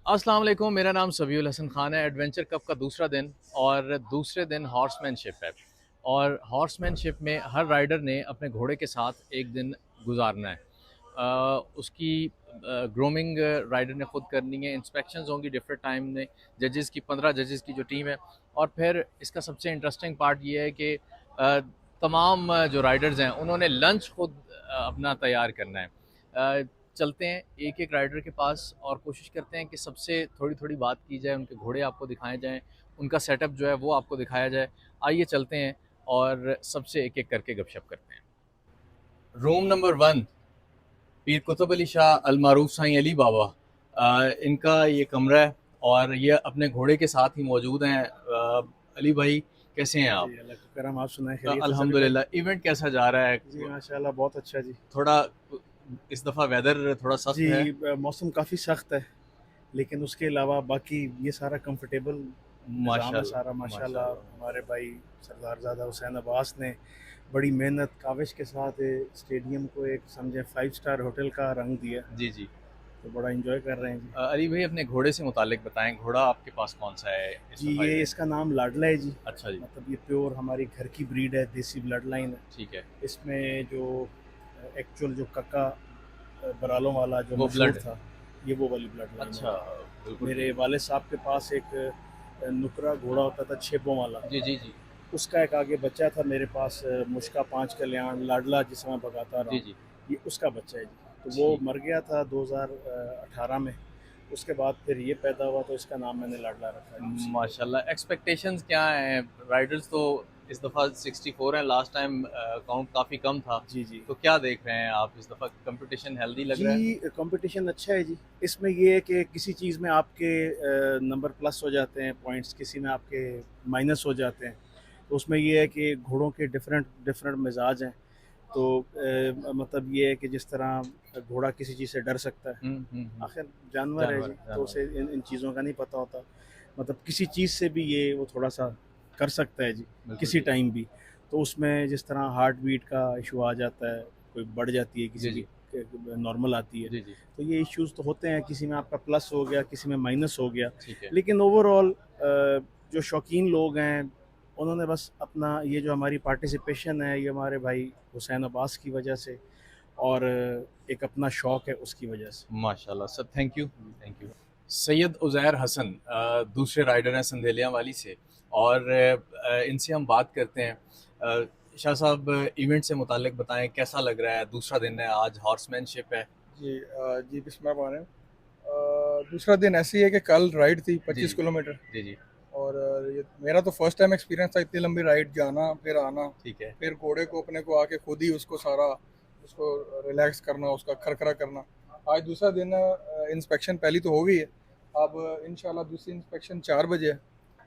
अस्सलाम वालेकुम, मेरा नाम सबीउल हसन ख़ान है। एडवेंचर कप का दूसरा दिन और दूसरे दिन हॉर्समैनशिप है। और हॉर्समैनशिप में हर राइडर ने अपने घोड़े के साथ एक दिन गुजारना है। उसकी ग्रूमिंग राइडर ने ख़ुद करनी है, इंस्पेक्शंस होंगी डिफरेंट टाइम में, जजेस की 15 जजेस की जो टीम है। और फिर इसका सबसे इंटरेस्टिंग पार्ट ये है कि तमाम जो राइडर्स हैं उन्होंने लंच खुद अपना तैयार करना है। चलते हैं एक एक राइडर के पास और कोशिश करते हैं कि सबसे थोड़ी थोड़ी बात की जाए, उनके घोड़े आपको दिखाए जाएं, उनका सेटअप जो है वो आपको दिखाया जाए। आइए चलते हैं और सबसे एक एक करके गपशप करते हैं। रूम नंबर 1, पीर कुतुब अली शाह अलमारूफ साईं अली बाबा, इनका ये कमरा है और ये अपने घोड़े के साथ ही मौजूद हैं। अली भाई, कैसे हैं आप? जी, अल्लाह का करम। आप सुनाएं, खैरियत है सभी भाई? अल्हम्दुलिल्लाह। इवेंट कैसा जा रहा है? जी माशाल्लाह, बहुत अच्छा जी। थोड़ा इस दफ़ा वेदर थोड़ा जी, सख्त है। मौसम काफ़ी सख्त है, लेकिन उसके अलावा बाकी ये सारा कंफर्टेबल निज़ाम है माशाल्लाह सारा माशाल्लाह। माशाल्लाह। हमारे भाई सरदारज़ादा हुसैन अब्बास ने बड़ी मेहनत काविश के साथ स्टेडियम को एक समझें 5 स्टार होटल का रंग दिया, जी जी। तो बड़ा एंजॉय कर रहे हैं जी। अली भाई, अपने घोड़े से मुतालिक बताएं, घोड़ा आपके पास कौन सा है इस जी, दफ़ा ये इवेंट इसका में? नाम लाडला है जी। अच्छा जी। मतलब ये प्योर हमारी घर की ब्रीड है, देसी ब्लड लाइन है। ठीक है। इसमें जो एक्चुअल जो कक्का बरालों वाला जो वो मशहूर ब्लड। था, ये वो वाली ब्लड लाइन है अच्छा, जी। बिल्कुल मेरे ठीक। वालिद साहब के पास एक नुकरा घोड़ा होता था छेपों वाला, जी जी जी। उसका एक आगे बच्चा था मेरे पास, मुश्का पाँच कल्याण लाडला जिसे मैं भगाता रहा जी हूँ, जी। ये उसका बच्चा है जी। तो वो ठीक। मर गया था 2018 में। उसके बाद फिर ये पैदा हुआ तो इसका नाम मैंने लाडला रखा जी उसी पे। माशाल्लाह। एक्सपेक्टेशंस क्या हैं? राइडर्स तो इस दफ़ा 64 हैं, लास्ट टाइम काउंट काफ़ी कम था। जी जी। तो क्या देख रहे हैं आप इस दफ़ा? कंपटीशन हेल्दी लग रहा है? जी, कंपटीशन अच्छा है जी। इसमें ये है कि किसी चीज़ में आपके नंबर प्लस हो जाते हैं पॉइंट्स, किसी में आपके माइनस हो जाते हैं। तो उसमें ये है कि घोड़ों के डिफरेंट डिफरेंट मिजाज हैं। तो मतलब ये है कि जिस तरह घोड़ा किसी चीज़ से डर सकता है, आखिर जानवर है जानवर जी, है, तो जानवर उसे है। इन इन चीज़ों का नहीं पता होता। मतलब किसी चीज़ से भी ये वो थोड़ा सा कर सकता है जी, बिल्कुल किसी ठीक। टाइम भी। तो उसमें जिस तरह हार्ट बीट का इशू आ जाता है, कोई बढ़ जाती है, किसी जी की जी। नॉर्मल आती है। जी जी। तो ये इश्यूज़ तो होते हैं, किसी में आपका प्लस हो गया, किसी में माइनस हो गया। ठीक है। लेकिन ओवरऑल जो शौकीन लोग हैं, उन्होंने बस अपना ये जो हमारी पार्टिसिपेशन है, ये हमारे भाई हुसैन अब्बास की वजह से और एक अपना शौक़ है उसकी वजह से। माशाल्लाह sir, thank you thank you. Syed Uzair Hasan दूसरे राइडर हैं संदेलिया वाली से, और इनसे हम बात करते हैं। शाह साहब, इवेंट से मुतालिक बताएं, कैसा लग रहा है? दूसरा दिन है आज, हॉर्समैनशिप है। जी जी, बिस्मिल्लाह। दूसरा दिन ऐसी है कि कल राइड थी जी 25 किलोमीटर। जी जी। और ये मेरा तो फर्स्ट टाइम एक्सपीरियंस था, इतनी लंबी राइड जाना फिर आना, ठीक है। फिर घोड़े को अपने को आके खुद ही उसको सारा उसको रिलैक्स करना, उसका खरखरा करना। आज दूसरा दिन, इंस्पेक्शन पहली तो हो गई है। अब इंशाल्लाह दूसरी इंस्पेक्शन 4 बजे है,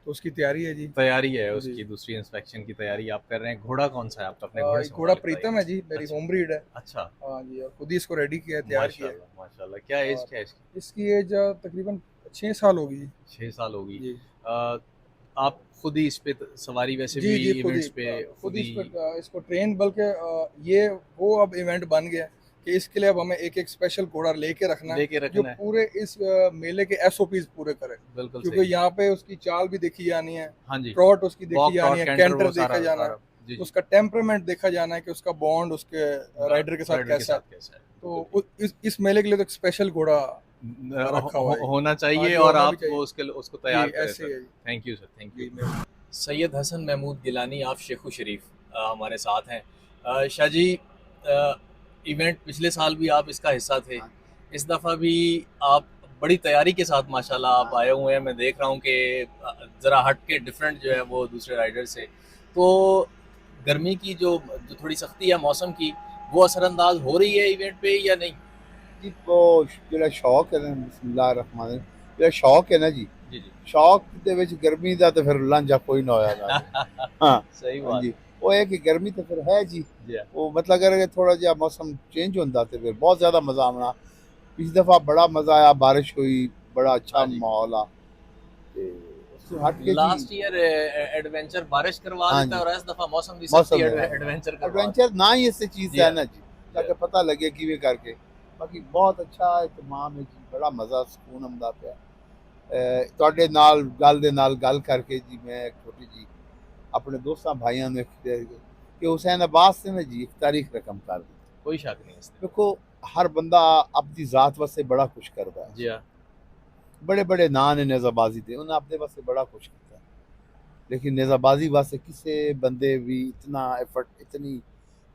तो उसकी तैयारी है जी। तैयारी है जी। उसकी, दूसरी इंस्पेक्शन की तैयारी आप कर रहे हैं। घोड़ा कौन सा है आपका? अपने घोड़े से घोड़ा मुतालिक प्रीतम है जी, बताइए। मेरी अच्छा। होम ब्रीड है। अच्छा। हाँ जी, और खुद ही इसको रेडी किया है, तैयार किया है। माशाल्लाह माशाल्लाह। क्या एज और क्या है इसकी? इसकी एज तकरीबन 6 साल होगी जी। 6 साल होगी। जी आप खुद ही इस पे सवारी वैसे जी भी जी, इवेंट्स पे खुद खुद ही ही? इसको ट्रेन, बल्कि ये वो अब इवेंट बन गया है कि इसके लिए अब हमें एक एक स्पेशल घोड़ा लेके रखना है, लेके जो रखना है। पूरे इस मेले के एसओपीज पूरे करे। बिल्कुल क्योंकि सही। यहाँ पे उसकी चाल भी देखी जानी है, हाँ जी। ट्रॉट उसकी देखी वॉक जानी टॉक है, कैंटर कैंटर वो सारा देखा जाना है, सारा। जी जी। उसका टेम्परामेंट देखा जाना है कि उसका बॉन्ड उसके राइडर के साथ राइडर के कैसा है। साथ कैसा है, तो बिल्कुल ठीक। इस मेले के लिए तो एक स्पेशल घोड़ा रखा हुआ है। होना हाँ चाहिए जी, और होना भी आप वो चाहिए। उसके उसको जी तैयार करें ऐसे सर। ही है जी। Thank you sir, thank you. जी मैं सैयद हसन महमूद गिलानी आप शेखु शरीफ हमारे साथ हैं। शाह जी, इवेंट पिछले साल भी आप इसका हिस्सा थे, हाँ, इस दफ़ा भी आप बड़ी तैयारी के साथ माशाल्लाह आप हाँ, आए हुए हैं। मैं देख रहा हूँ कि ज़रा हट के डिफरेंट जो है वो दूसरे राइडर से। तो गर्मी की जो थोड़ी सख्ती है मौसम की, वो असरअंदाज हो रही है इवेंट पे या नहीं? जी वो ਜਿਹੜਾ ਸ਼ੌਕ ਹੈ ਨਾ, ਬਿਸਮਿਲ੍ਲਾਹਿਰ ਰਹਿਮਾਨ ਰਹੀਮ, ਜਿਹੜਾ ਸ਼ੌਕ ਹੈ ਨਾ ਜੀ, जी जी। ਸ਼ੌਕ ਦੇ ਵਿੱਚ ਗਰਮੀ ਦਾ ਤੇ ਫਿਰ ਲਾਂਝਾ ਕੋਈ ਨਾ ਹੋਇਆ ਨਾ ਹਾਂ सही बात ਹਾਂਜੀ है। ਉਹ ਹੈ ਕਿ ਗਰਮੀ ਤਾਂ ਫਿਰ ਹੈ ਜੀ। जी हाँ। ਉਹ ਮਤਲਬ ਅਗਰ ਥੋੜਾ ਜਿਹਾ ਮੌਸਮ ਚੇਂਜ ਹੁੰਦਾ ਤੇ ਫਿਰ ਬਹੁਤ ਜ਼ਿਆਦਾ ਮਜ਼ਾ ਆਉਣਾ। ਇਸ ਦਫਾ ਬੜਾ ਮਜ਼ਾ ਆਇਆ, ਬਾਰਿਸ਼ ਹੋਈ, ਬੜਾ ਅੱਛਾ हाँ जी। ਮਾਹੌਲ ਆ ਤੇ ਉਸ ਤੋਂ हट के जी। लास्ट ईयर एडवेंचर बारिश करवा हाँ देता है जी, और इस दफा मौसम भी सख्ती मौसम है एडवेंचर करवा एडवेंचर ना ही इससे चीज़ जी है हाँ। ना जी, जी हाँ। ताकि पता लगे किवें करके। बाकी बहुत अच्छा इत्माम है जी, बड़ा मज़ा सुकून आंदा पिया। ਤੁਹਾਡੇ ਨਾਲ ਗੱਲ ਕਰਕੇ ਜੀ ਮੈਂ ਇੱਕ ਛੋਟੀ ਜੀ ਆਪਣੇ ਦੋਸਤਾਂ ਭਾਈਆਂ ਨੂੰ ਕਿ ਹੁਸੈਨ अब्बास ने ना जी एक तारीख रकम कर दी। कोई शक नहीं इसमें। देखो हर बंदा अपनी ज़ात वास्ते बड़ा कुछ करता है, जी हाँ। बड़े बड़े नां ने नेज़ाबाजी दे उन्हें अपने वास्ते बड़ा कुछ किया, लेकिन नेज़ाबाजी वास्ते किसी बंदे भी इतना एफर्ट, इतनी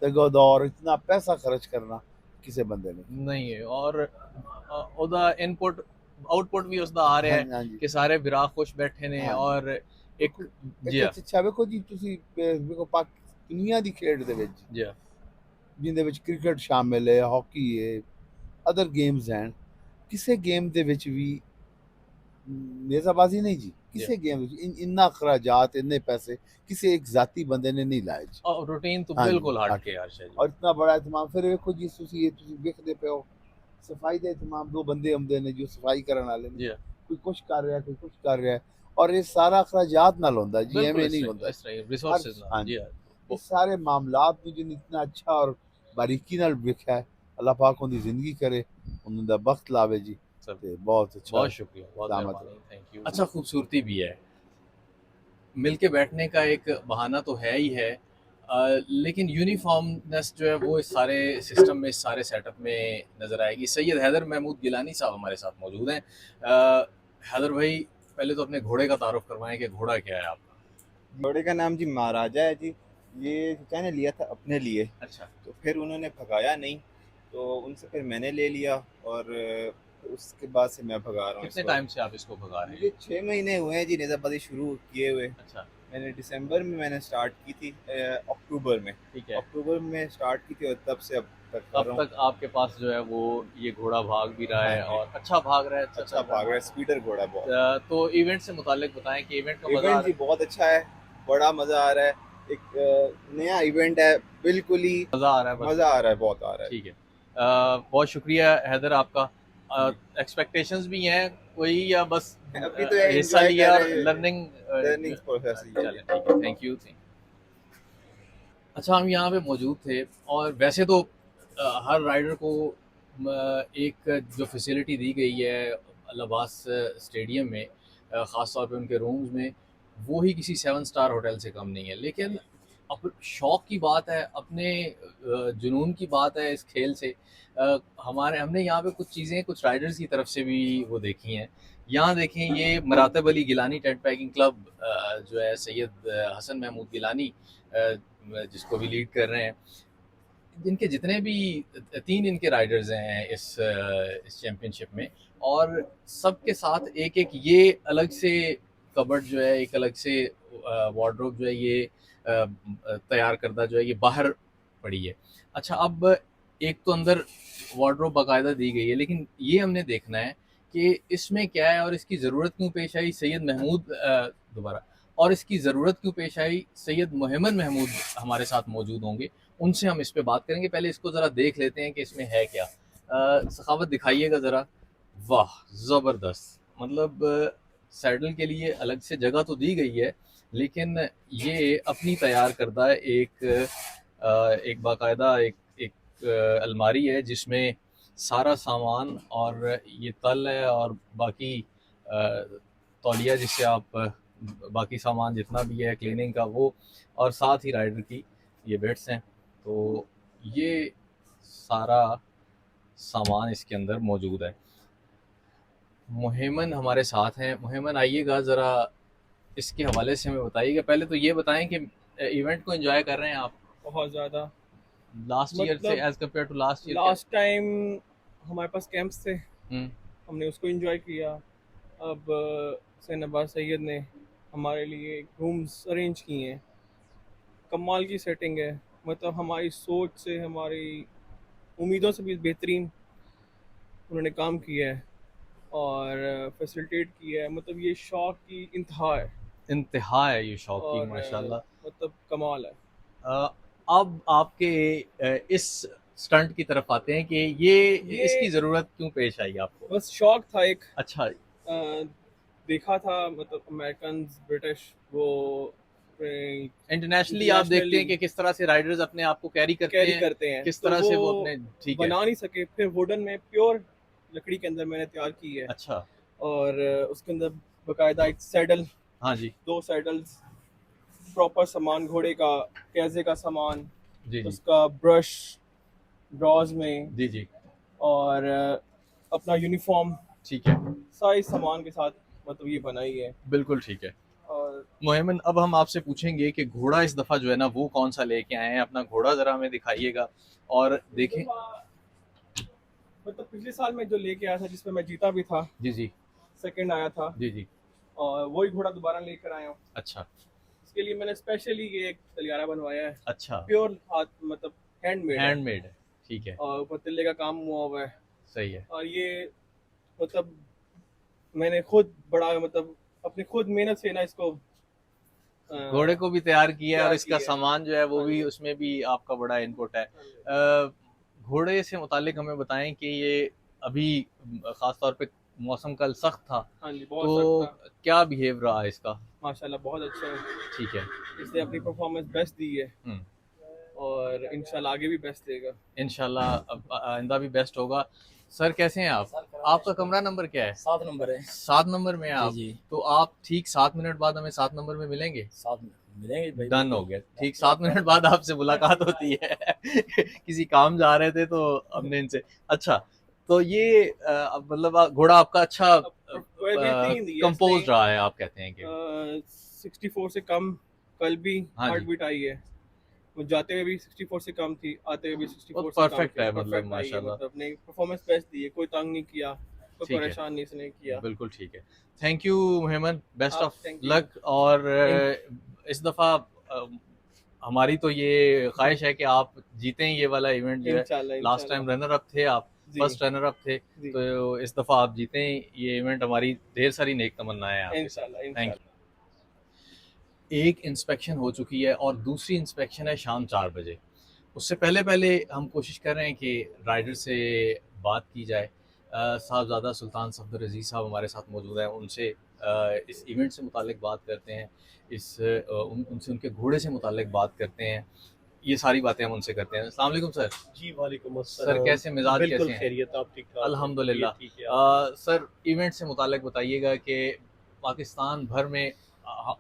तगोदौर, इतना पैसा खर्च करना किसी बंदे ने नहीं है। और ਉਹਦਾ ਇਨਪੁਟ ਆਊਟਪੁਟ ਵੀ ਉਸਦਾ ਆ ਰਿਹਾ हाँ ਹੈ जी ਕਿ ਸਾਰੇ ਵਿਰਾ ਖੁਸ਼ ਬੈਠੇ ਨੇ। हाँ जी। ਔਰ ਇੱਕ ਜੀ ਇੱਕ ਹਾਂ ਅੱਛਾ ਵੇਖੋ ਜੀ ਤੁਸੀਂ ਵੇਖੋ ਪਾਕ ਦੁਨੀਆ ਦੀ ਖੇਡ ਦੇ ਵਿੱਚ ਜੀ ਹਾਂ ਜਿੰਦੇ ਵਿੱਚ ਕ੍ਰਿਕਟ ਸ਼ਾਮਿਲ ਹੈ, ਹਾਕੀ ਹੈ, ਅਦਰ ਗੇਮਸ ਹਨ, ਕਿਸੇ ਗੇਮ ਦੇ ਵਿੱਚ ਵੀ नेज़ाबाजी नहीं जी, किसी गेम इन्ना अखराजात, इतने पैसे किसी एक जाती बंदे ने नहीं लाए जी। और रूटीन तो हाँ जी, बिल्कुल हट हाँ के यार शाह जी। और इतना बड़ा एहतमाम फिर देखो जी तुसी देखते पे हो सफाई का एहतमाम, दो बंदे आंदे ने जो सफाई करने वाले जी ने, हाँ, कोई कुछ कर रहा है कोई कुछ कर रहा है, और ये सारा अखराजात नाल होंदा जी, बिल्कुल एवें इस नहीं तरह होंदा। इस तरह रिसोर्सेज हाँ ना जी जी, हाँ। ये सारे मामलात में जिन इतना अच्छा और बारीकी नाल देखा है, अल्लाह पाक उनकी जिंदगी करे, उन्होंने वक्त लावे जी, सब ते बहुत अच्छा बहुत शुक्रिया, बहुत सलामत मेहरबानी, थैंक यू। अच्छा खूबसूरती भी है, मिल के बैठने का एक बहाना तो है ही है। लेकिन यूनिफॉर्मनेस जो है वो इस सारे सिस्टम में, इस सारे सेटअप में नज़र आएगी। सैयद हैदर महमूद गिलानी साहब हमारे साथ मौजूद हैं। हैदर भाई, पहले तो अपने घोड़े का तारुफ करवाएं कि घोड़ा क्या है आपका। घोड़े का नाम जी महाराजा है जी। ये चाचा ने लिया था अपने लिए, अच्छा, तो फिर उन्होंने भगाया नहीं, तो उनसे फिर मैंने ले लिया, और उसके बाद से मैं भगा रहा हूँ कितने इसको। टाइम से आप इसको भगा रहे मुझे हैं? 6 महीने हुए हैं जी नेज़ाबाजी शुरू किए हुए। अच्छा, मैंने दिसंबर में मैंने स्टार्ट की थी, अक्टूबर में ठीक है। अक्टूबर में स्टार्ट की थी, और तब से अब तक कर अब रहा हूँ। तक आपके पास जो है वो ये घोड़ा भाग भी रहा है हाँ जी। और अच्छा भाग रहा है, अच्छा चल भाग रहा है, स्पीडर घोड़ा है बहुत। तो इवेंट से मुतालिक बताएं कि इवेंट का मजा आ इवेंट जी बहुत अच्छा है, बड़ा मज़ा आ रहा है। एक नया इवेंट है, बिल्कुल ही मजा आ रहा है बस। मज़ा आ रहा है, बहुत आ रहा है। ठीक है। बहुत शुक्रिया हैदर आपका। एक्सपेक्टेशंस भी हैं कोई, या बस अभी तो ये हिस्सा enjoy लिया कर और रहे हैं। लर्निंग लर्निंग प्रोसेस ही है। चले ठीक है, थैंक यू। अच्छा, हम यहाँ पे मौजूद थे और वैसे तो हर राइडर को एक जो फैसिलिटी दी गई है अल्लाहबास स्टेडियम में, ख़ास तौर पे उनके रूम्स में, वो ही किसी 7 स्टार होटल से कम नहीं है। लेकिन अब शौक़ की बात है, अपने जुनून की बात है इस खेल से। हमने यहाँ पे कुछ चीज़ें कुछ राइडर्स की तरफ से भी वो देखी हैं। यहाँ देखें, ये Maratab Ali Gilani tent packing club जो है सैयद हसन महमूद गिलानी जिसको भी लीड कर रहे हैं, इनके जितने भी 3 इनके राइडर्स हैं इस चैम्पियनशिप में, और सबके साथ एक एक ये अलग से कबर्ड जो है, एक अलग से वार्डरोब जो है ये तैयार करदा जो है ये बाहर पड़ी है। अच्छा, अब एक तो अंदर वार्डरोब बाकायदा दी गई है, लेकिन ये हमने देखना है कि इसमें क्या है और इसकी ज़रूरत क्यों पेश आई। सैयद महमूद दोबारा और इसकी ज़रूरत क्यों पेश आई, सैयद मोहम्मद महमूद हमारे साथ मौजूद होंगे, उनसे हम इस पे बात करेंगे। पहले इसको ज़रा देख लेते हैं कि इसमें है क्या। सखावत दिखाइएगा ज़रा। वाह, ज़बरदस्त। मतलब सैडल के लिए अलग से जगह तो दी गई है, लेकिन ये अपनी तैयार करदा एक बाकायदा एक अलमारी है जिसमें सारा सामान, और ये तल है और बाकी तौलिया जिससे आप बाकी सामान जितना भी है क्लीनिंग का वो, और साथ ही राइडर की ये बेड्स हैं। तो ये सारा सामान इसके अंदर मौजूद है। मोहम्मद हमारे साथ हैं। मोहम्मद, आइएगा ज़रा, इसके हवाले से हमें बताइएगा। पहले तो ये बताएं कि इवेंट को एंजॉय कर रहे हैं आप बहुत ज़्यादा। लास्ट ईयर से मतलब as compare to last year? Last time हमारे पास कैंप्स थे, हम्म, हमने उसको एंजॉय किया। अब हुसैन अब्बास सैयद ने हमारे लिए रूम्स अरेंज किए हैं, कमाल की सेटिंग है। मतलब हमारी सोच से, हमारी उम्मीदों से भी बेहतरीन उन्होंने काम किया है और फैसिलिटेट किया है। मतलब ये शौक की इंतहा है, इंतहा है ये शौक की, और माशाल्लाह। मतलब कमाल है। अब आपके इस स्टंट की तरफ आते हैं कि ये इसकी ज़रूरत क्यों पेश आई आपको? बस शौक था एक। अच्छा, देखा था, मतलब अमेरिकन ब्रिटिश वो इंटरनेशनली आप देखते हैं कि किस तरह से राइडर्स अपने आप को कैरी कैरी हैं, करते हैं, किस तो तरह से वो अपने, ठीक है। बना नहीं सके। फिर वुडन में प्योर लकड़ी के अंदर मैंने तैयार की है, अच्छा, और उसके अंदर बाकायदा एक सैडल, हाँ जी 2 सैडल्स, प्रॉपर सामान घोड़े का, कैज़े का सामान, जी जी उसका ब्रश ड्रॉज में, जी जी और अपना यूनिफॉर्म, ठीक है, सारे सामान के साथ मतलब ये बनाई है। बिल्कुल ठीक है। और मोहम्मद, अब हम आपसे पूछेंगे कि घोड़ा इस दफ़ा जो है ना वो कौन सा लेके आए हैं, अपना घोड़ा ज़रा हमें दिखाइएगा और देखें। मतलब पिछले साल मैं जो लेके आया था जिसमें मैं जीता भी था, जी जी सेकंड आया था, जी जी। और वही घोड़ा दोबारा लेकर आया हूँ। अच्छा इसके लिए मैंने स्पेशली ये एक तलियारा बनवाया है, अच्छा, प्योर हाथ, मतलब हैंडमेड है, हैंडमेड है, ठीक है, और ऊपर तिल्ले का काम हुआ हुआ है। सही है। और ये मतलब मैंने खुद बड़ा मतलब अपनी खुद मेहनत से ना इसको घोड़े को भी तैयार किया है और तैयार इसका की है। सामान जो है वो हाँ भी, जी, उसमें भी आपका बड़ा इनपुट है। हाँ जी। घोड़े से मुतालिक हमें बताएं कि ये अभी ख़ास तौर पे मौसम कल सख्त था, हाँ जी, बहुत सख्त तो था। क्या बिहेव रहा इसका? माशाल्लाह बहुत अच्छा है। ठीक है। इसने अपनी परफॉर्मेंस बेस्ट दी है, हुँ। और इंशाल्लाह आगे भी बेस्ट देगा। इंशाल्लाह अब आइंदा भी बेस्ट होगा। सर कैसे हैं आप? आपका कमरा नंबर क्या है? 7 नंबर है। 7 नंबर में हैं जी, आप? जी। तो आप ठीक 7 मिनट बाद हमें 7 नंबर में मिलेंगे? 7 मिलेंगे भाई, डन हो बिल्कुल। गया। ठीक 7 मिनट बाद आपसे मुलाकात होती है। किसी काम जा रहे थे तो हमने इनसे, अच्छा, तो ये मतलब घोड़ा आपका अच्छा अब एवरीथिंग दी है इसने। कंपोज़्ड रहा है, आप कहते हैं कि? 64 से कम कल भी हाँ हार्ट जी। बीट आई है। वो जाते हुए भी 64 से कम थी, आते हुए भी वो 64 से कम परफेक्ट थी। है, मतलब परफेक्ट आई है, माशाल्लाह। मतलब अपने परफॉर्मेंस बेस्ट दी है, कोई तंग नहीं किया, कोई ठीक है। परेशान नहीं इसने किया। बिल्कुल ठीक है। थैंक यू मोहम्मद, बेस्ट आप ऑफ थैंक यू। लक। और थैंक इस दफ़ा हमारी तो ये ख्वाहिश है कि आप जीतें ये वाला इवेंट जो है। इंशाल्लाह, लास्ट टाइम इंशाल्लाह। रनर अप थे आप, जी, फर्स्ट रनर अप थे, जी। तो इस दफ़ा आप जीतें ये इवेंट। हमारी ढेर सारी नेक तमन्नाएं हैं आपके साथ। इंशाल्लाह, थैंक इंशाल्लाह। यू। एक इंस्पेक्शन हो चुकी है और दूसरी इंस्पेक्शन है शाम 4 बजे। उससे पहले पहले हम कोशिश कर रहे हैं कि राइडर से बात की जाए। साहबज़ादा सुल्तान सफदर अज़ीज़ साहब हमारे साथ मौजूद हैं, उनसे इस इवेंट से मुतालिक बात करते हैं, उनसे उनके घोड़े से मुतालिक बात करते हैं। ये सारी बातें हम उनसे करते हैं। अस्सलाम वालेकुम सर। जी, वालेकुम सर अस्सलाम। कैसे मिजाज बिल्कुल कैसे हैं? खैरियत, आप ठीक-ठाक हैं? अल्हम्दुलिल्लाह। तबीयत ठीक है आपकी? सर इवेंट से मुतालिक बताइएगा कि पाकिस्तान भर में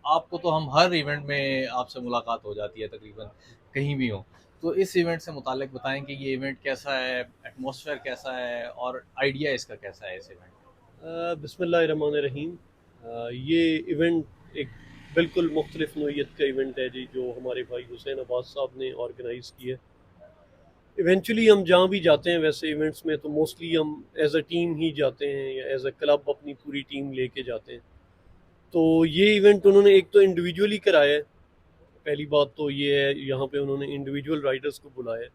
आपको तो हम हर इवेंट में आपसे मुलाकात हो जाती है तकरीबन, कहीं भी हो। तो इस इवेंट से मुतालिक बताएं कि ये इवेंट कैसा है, एटमॉस्फेयर कैसा है और आइडिया इसका कैसा है इस इवेंट का? बिस्मिल्लाहिर्रहमानिर्रहीम। ये इवेंट एक बिल्कुल मुख्तलिफ नोयत का इवेंट है जी, जो हमारे भाई हुसैन अब्बास साहब ने ऑर्गेनाइज़ किया है। इवेंचुअली हम जहाँ भी जाते हैं वैसे इवेंट्स में, तो मोस्टली हम एज़ अ टीम ही जाते हैं या एज़ अ क्लब अपनी पूरी टीम लेके जाते हैं। तो ये इवेंट उन्होंने एक तो इंडिविजुअली कराया है। पहली बात तो ये है, यहाँ पे उन्होंने इंडिविजुअल राइडर्स को बुलाया है।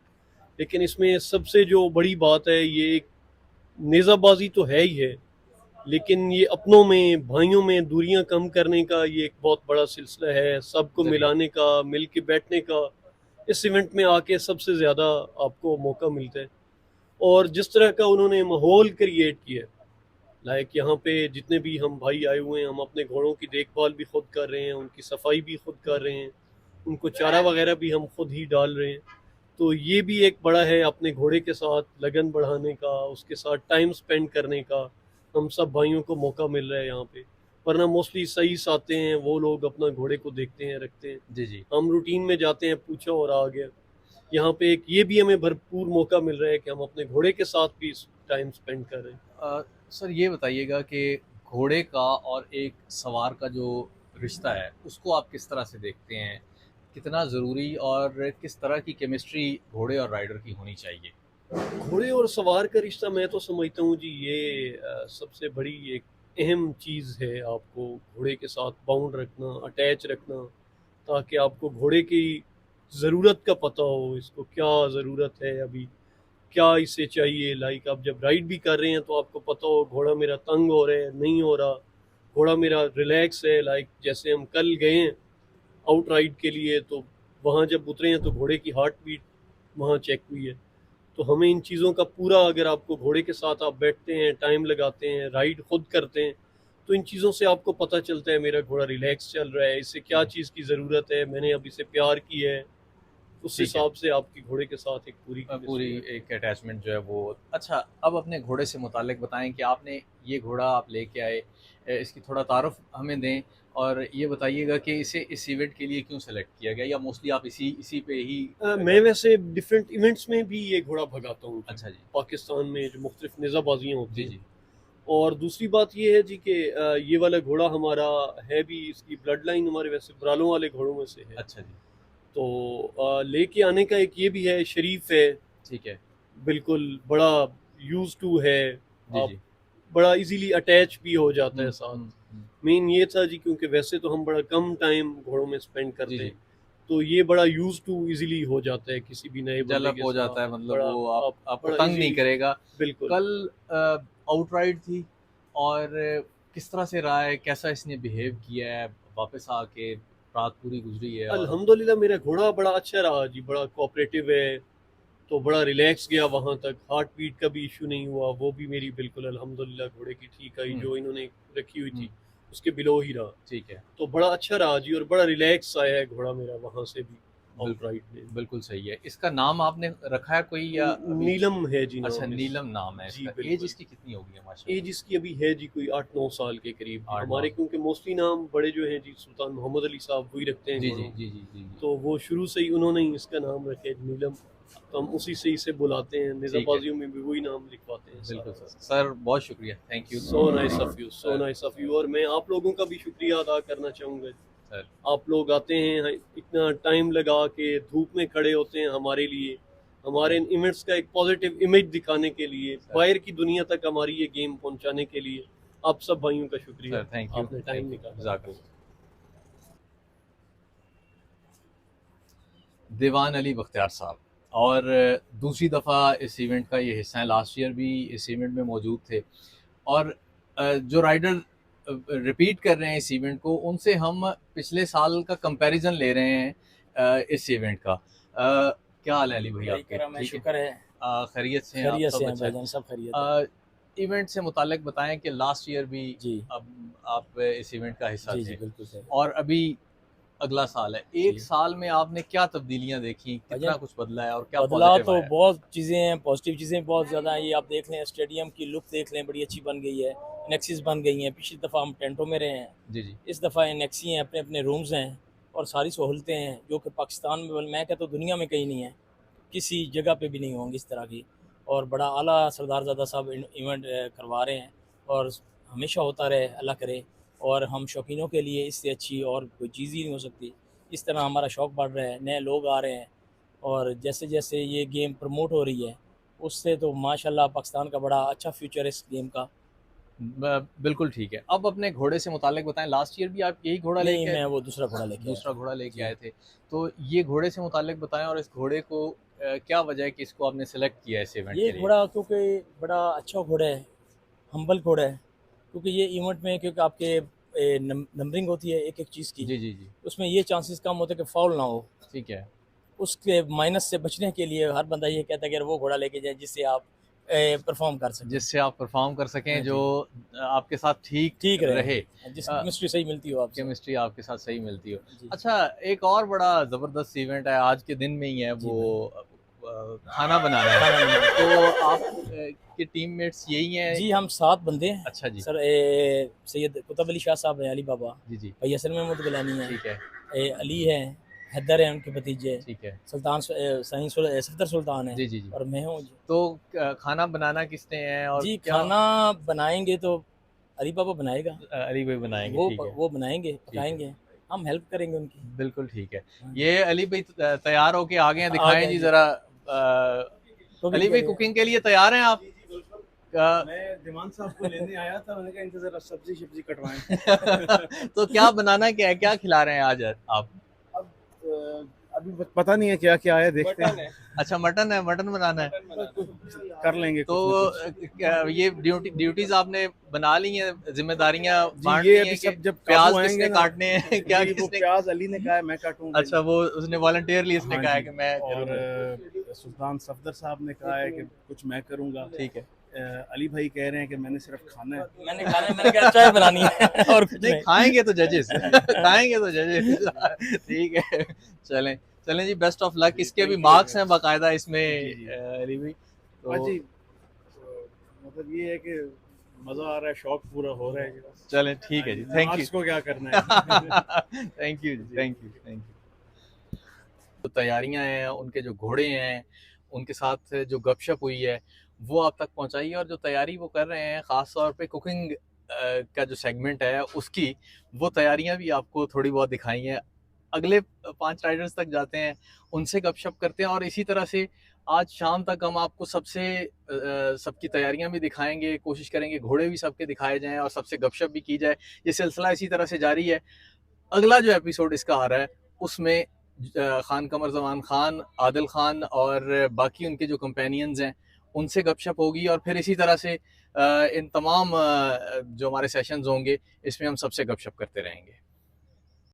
लेकिन इसमें सबसे जो बड़ी बात है, ये एक नेज़ाबाजी तो है ही है, लेकिन ये अपनों में, भाइयों में दूरियां कम करने का ये एक बहुत बड़ा सिलसिला है, सबको जरिए। मिलाने का, मिल के बैठने का। इस इवेंट में आके सबसे ज़्यादा आपको मौका मिलता है। और जिस तरह का उन्होंने माहौल क्रिएट किया है, लाइक यहाँ पे जितने भी हम भाई आए हुए हैं, हम अपने घोड़ों की देखभाल भी खुद कर रहे हैं, उनकी सफाई भी खुद कर रहे हैं, उनको चारा वगैरह भी हम खुद ही डाल रहे हैं। तो ये भी एक बड़ा है अपने घोड़े के साथ लगन बढ़ाने का, उसके साथ टाइम स्पेंड करने का। हम सब भाइयों को मौका मिल रहा है यहाँ पे। वरना मोस्टली सईस आते हैं, वो लोग अपना घोड़े को देखते हैं, रखते हैं। जी जी। हम रूटीन में जाते हैं, पूछा और आ गया। यहाँ पे एक ये भी हमें भरपूर मौका मिल रहा है कि हम अपने घोड़े के साथ भी टाइम स्पेंड कर रहे हैं। सर ये बताइएगा कि घोड़े का और एक सवार का जो रिश्ता है उसको आप किस तरह से देखते हैं? कितना ज़रूरी और किस तरह की केमिस्ट्री घोड़े और राइडर की होनी चाहिए? घोड़े और सवार का रिश्ता मैं तो समझता हूँ जी, ये सबसे बड़ी एक अहम चीज़ है, आपको घोड़े के साथ बाउंड रखना, अटैच रखना, ताकि आपको घोड़े की ज़रूरत का पता हो, इसको क्या ज़रूरत है अभी, क्या इसे चाहिए। लाइक आप जब राइड भी कर रहे हैं तो आपको पता हो घोड़ा मेरा तंग हो रहा है, नहीं हो रहा, घोड़ा मेरा रिलैक्स है। लाइक जैसे हम कल गए हैं आउट राइड के लिए, तो वहाँ जब उतरे हैं तो घोड़े की हार्ट बीट वहाँ चेक हुई है। तो हमें इन चीज़ों का पूरा, अगर आपको घोड़े के साथ आप बैठते हैं, टाइम लगाते हैं, राइड खुद करते हैं, तो इन चीज़ों से आपको पता चलता है मेरा घोड़ा रिलैक्स चल रहा है, इसे क्या चीज़ की ज़रूरत है, मैंने अब इसे प्यार किया है, उस ठीक है। हिसाब से आपकी घोड़े के साथ एक पूरी की पूरी एक अटैचमेंट जो है वो। अच्छा, अब अपने घोड़े से मुतालिक बताएं कि आपने ये घोड़ा आप लेके आए, इसकी थोड़ा तारुफ हमें दें और ये बताइएगा कि इसे इस इवेंट के लिए क्यों सेलेक्ट किया गया, या मोस्टली आप इसी इसी पे ही। मैं वैसे डिफरेंट इवेंट्स में भी ये घोड़ा भगाता हूँ जी। अच्छा जी। पाकिस्तान में जो मुख्तलिफ निज़ाबाजियाँ होती जी हैं। जी। और दूसरी बात ये है जी कि ये वाला घोड़ा हमारा है भी, इसकी ब्लड लाइन हमारे वैसे ब्रालों वाले घोड़ों में से है। अच्छा जी। तो लेके आने का एक ये भी है, शरीफ है, ठीक है। बिल्कुल बड़ा यूज टू है, जी आप जी। बड़ा इजीली अटैच भी हो जाता है साथ। हम्म। मेन ये था जी, क्योंकि वैसे तो हम बड़ा कम टाइम घोड़ों में स्पेंड जी करते जी। हैं, तो ये बड़ा यूज टू इजीली हो जाता है किसी भी नए बंदे जलप के हो साथ। जाता है, मतलब बड़ा वो आपको बड़ा तंग नहीं easily- करेगा। बिल्कुल। कल आउटराइड थी, और किस तरह से रहा है, कैसा इसने बिहेव किया है, वापस आके रात पूरी गुजरी है? और अल्हम्दुलिल्लाह मेरा घोड़ा बड़ा अच्छा रहा जी, बड़ा कोऑपरेटिव है, तो बड़ा रिलैक्स गया वहाँ तक। हार्ट बीट का भी इशू नहीं हुआ, वो भी मेरी बिल्कुल अल्हम्दुलिल्लाह घोड़े की ठीक आई, जो इन्होंने रखी हुई थी उसके बिलो ही रहा। ठीक है। तो बड़ा अच्छा रहा जी, और बड़ा रिलैक्स आया है घोड़ा मेरा वहाँ से भी आउटराइड में। बिल्कुल सही है। इसका नाम आपने रखा है कोई, या अभी? नीलम है जी अच्छा, नाम नीलम नाम है जी, इसका। बिल्कुल। एज इसकी कितनी होगी है माशाल्लाह? एज इसकी अभी है जी कोई 8-9 साल के करीब। 8-9 हमारे क्योंकि मोस्टली नाम बड़े जो हैं जी, सुल्तान मोहम्मद अली साहब वही रखते हैं जी घोड़ों जी को। जी जी जी। तो वो शुरू से ही उन्होंने ही इसका नाम रखे नीलम, तो हम उसी से इसे बुलाते हैं। निज़ाबाजियों में भी वही नाम लिखवाते हैं। बिल्कुल सर, बहुत शुक्रिया, thank you. So nice of you, so nice of you. और मैं आप लोगों का भी शुक्रिया अदा करना चाहूँगा। सर, आप लोग आते हैं, इतना टाइम लगा के धूप में खड़े होते हैं हमारे लिए, हमारे इवेंट्स का एक पॉजिटिव इमेज दिखाने के लिए, बाहर की दुनिया तक हमारी ये गेम पहुंचाने के लिए आप सब भाइयों का शुक्रिया। सर, थैंक यू, आपने टाइम निकाला। जज़ाकल्लाह। दीवान अली बख्तियार साहब, और दूसरी दफ़ा इस इवेंट का ये हिस्सा है। लास्ट ईयर भी इस इवेंट में मौजूद थे, और जो राइडर रिपीट कर रहे हैं इस इवेंट को, उनसे हम पिछले साल का कंपैरिजन ले रहे हैं इस इवेंट का। क्या हाल है अली भैया आपके? ठीक शुक्र है, खैरियत से हैं आप? खैरियत सब से हैं अच्छा है? भाईजान, सब खैरियत है। इवेंट से मुतालिक बताएं कि लास्ट ईयर भी जी अब आप इस इवेंट का हिस्सा जी थे, जी बिल्कुल सही। और अभी अगला साल है। एक साल में आपने क्या तब्दीलियां देखी, कितना भाईजान, कुछ बदला है और क्या बदला पॉजिटिव तो आया है? बहुत चीज़ें हैं, पॉजिटिव चीज़ें बहुत ज़्यादा हैं। ये आप देख लें, स्टेडियम की लुक देख लें, बड़ी अच्छी बन गई है, नेक्सीज बन गई हैं। पिछली दफ़ा हम टेंटों में रहे हैं, जी जी। इस दफ़ा नेक्सी हैं, अपने अपने रूम्स हैं, और सारी सहूलतें हैं जो कि पाकिस्तान में, मैं कहता हूँ दुनिया में कहीं नहीं है, किसी जगह पे भी नहीं होंगी इस तरह की। और बड़ा आला सरदारज़ादा साहब इवेंट करवा रहे हैं, और हमेशा होता रहे, अल्लाह करे। और हम शौकीनों के लिए इससे अच्छी और कोई चीज़ ही नहीं हो सकती। इस तरह हमारा शौक़ बढ़ रहा है, नए लोग आ रहे हैं, और जैसे जैसे ये गेम प्रमोट हो रही है, उससे तो माशाल्लाह पाकिस्तान का बड़ा अच्छा फ्यूचर है इस गेम का। बिल्कुल ठीक है। अब अपने घोड़े से मुतालिक बताएं, लास्ट ईयर भी आप यही घोड़ा नहीं, लेके मैं वो दूसरा घोड़ा लेके आया दूसरा घोड़ा लेके जी। आए थे, तो ये घोड़े से मुतालिक बताएं, और इस घोड़े को क्या वजह है कि इसको आपने सेलेक्ट किया है इस इवेंट ये के लिए? घोड़ा क्योंकि बड़ा अच्छा घोड़ा है, हम्बल घोड़ा है, क्योंकि ये इवेंट में क्योंकि आपके नंबरिंग होती है एक एक चीज़ की, जी जी जी। उसमें ये चांसेस कम होते हैं कि फाउल ना हो। ठीक है। उसके माइनस से बचने के लिए हर बंदा ये कहता है कि यार वो घोड़ा लेके जाए जिससे आप परफॉर्म कर सकें, जिससे आप परफॉर्म कर सकें, हाँ जी। जो आपके साथ ठीक रहे, जिसकी केमिस्ट्री सही मिलती हो आपसे। केमिस्ट्री आपके साथ सही मिलती हो। जी। अच्छा, एक और बड़ा ज़बरदस्त इवेंट है, आज के दिन में ही है, जी वो खाना बनाना है। खाना बनाना। तो आप के टीममेट्स यही हैं? जी हम 7 बंदे हैं। अच्छा जी। सर सैयद कुतुब अली शाह साहब हैं, अली बाबा, जी जी। भाई हसन महमूद गिलानी हैं, ठीक है। अली हैं, हैदर हैं उनके भतीजे, ठीक है। सुल्तान सफदर सुल्तान है, जी जी जी। और मैं हूँ जी। तो खाना बनाना किसने है, और जी क्या? खाना बनाएंगे तो अली बाबा बनाएगा, अली भाई बनाएंगे। ठीक है। वो बनाएंगे, पकाएंगे, हम हेल्प करेंगे उनकी। बिल्कुल ठीक है। हाँ। ये अली भाई तैयार होके आ गए हैं, आ दिखाएं गए जी जी। जरा। कुकिंग अली के भाई लिए। कुकिंग के लिए तैयार हैं आप? मैं दीवान साहब को लेने आया था, मैंने कहा इनसे जरा सब्जी कटवाएं। तो क्या बनाना क्या है, क्या खिला रहे हैं आज आप? अब अभी पता नहीं है क्या क्या है, देखते मटन हैं। है, अच्छा, मटन है, मटन बनाना है। कर लेंगे तो कुछ ना कुछ। ये ड्यूटीज आपने बना ली हैं, जिम्मेदारियां बांट जी, ये ली अभी हैं सब कि जब प्याज काबू किसने आएंगे ना, काटने हैं, क्या जी, वो किसने? प्याज अली ने कहा है मैं काटूंगा। अच्छा, वो उसने वॉलंटियरली इसने हाँ कहा है जी। कि मैं और करूंगा। सुल्तान सफदर साहब ने कहा है कि कुछ मैं करूंगा। ठीक है। अली भाई कह रहे हैं कि मैंने सिर्फ खाना है। मैंने कहा चाय बनानी है और कुछ नहीं, नहीं। खाएंगे तो जजेस खाएंगे तो जजेस ठीक है, चलें। चलें जी, बेस्ट ऑफ लक। जी, इसके भी thank you मार्क्स very हैं much। बाकायदा इसमें जी, जी। अली भाई, हाँ तो जी, मतलब ये है कि मज़ा आ रहा है, शौक पूरा हो रहा है जी बस। चलें ठीक है जी, थैंक यू। मार्क्स को क्या करना है। थैंक यू जी, जी, थैंक यू, थैंक यू। जो तैयारियां हैं, उनके जो घोड़े हैं, उनके साथ जो गपशप हुई है, वो आप तक पहुंचाइए। और जो तैयारी वो कर रहे हैं, ख़ास तौर पे कुकिंग का जो सेगमेंट है उसकी, वो तैयारियां भी आपको थोड़ी बहुत दिखाई हैं। अगले 5 राइडर्स तक जाते हैं, उनसे गपशप करते हैं, और इसी तरह से आज शाम तक हम आपको सबकी तैयारियां भी दिखाएंगे, कोशिश करेंगे घोड़े भी सबके दिखाए जाएं और सबसे गपशप भी की जाए। ये सिलसिला इसी तरह से जारी है। अगला जो एपिसोड इसका आ रहा है, उसमें खान कमर जमान खान, आदिल खान और बाकी उनके जो कंपेनियंस हैं, उनसे गपशप होगी। और फिर इसी तरह से इन तमाम जो हमारे सेशंस होंगे, इसमें हम सबसे गपशप करते रहेंगे।